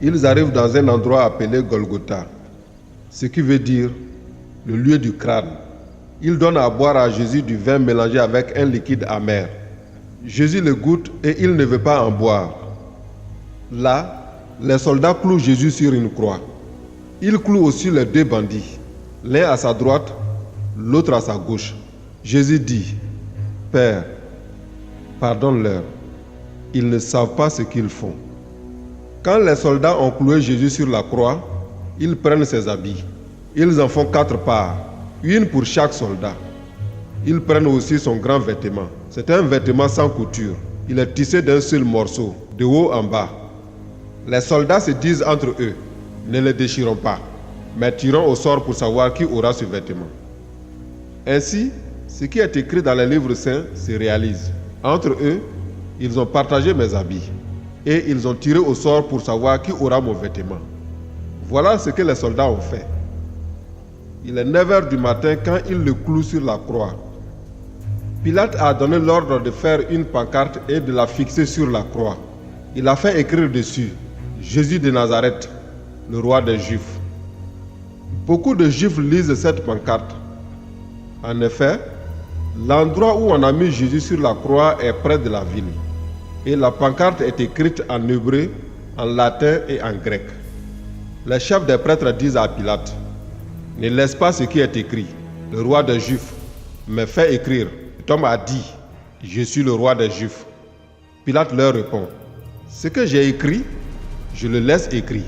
Ils arrivent dans un endroit appelé Golgotha, ce qui veut dire le lieu du crâne. Ils donnent à boire à Jésus du vin mélangé avec un liquide amer. Jésus le goûte et il ne veut pas en boire. Là, les soldats clouent Jésus sur une croix. Ils clouent aussi les deux bandits, l'un à sa droite, l'autre à sa gauche. Jésus dit, « Père, pardonne-leur, ils ne savent pas ce qu'ils font. » Quand les soldats ont cloué Jésus sur la croix, ils prennent ses habits. Ils en font 4 parts, une pour chaque soldat. Ils prennent aussi son grand vêtement. C'est un vêtement sans couture. Il est tissé d'un seul morceau, de haut en bas. Les soldats se disent entre eux, ne le déchirons pas, mais tirons au sort pour savoir qui aura ce vêtement. Ainsi, ce qui est écrit dans les livres saints se réalise. Entre eux, ils ont partagé mes habits et ils ont tiré au sort pour savoir qui aura mon vêtement. Voilà ce que les soldats ont fait. Il est 9 heures du matin quand ils le clouent sur la croix. Pilate a donné l'ordre de faire une pancarte et de la fixer sur la croix. Il a fait écrire dessus « Jésus de Nazareth, le roi des Juifs ». Beaucoup de Juifs lisent cette pancarte. En effet, l'endroit où on a mis Jésus sur la croix est près de la ville. Et la pancarte est écrite en hébreu, en latin et en grec. Les chefs des prêtres disent à Pilate, « Ne laisse pas ce qui est écrit, le roi des Juifs, mais fais écrire. Cet homme a dit, je suis le roi des Juifs. » Pilate leur répond, « Ce que j'ai écrit, je le laisse écrit. »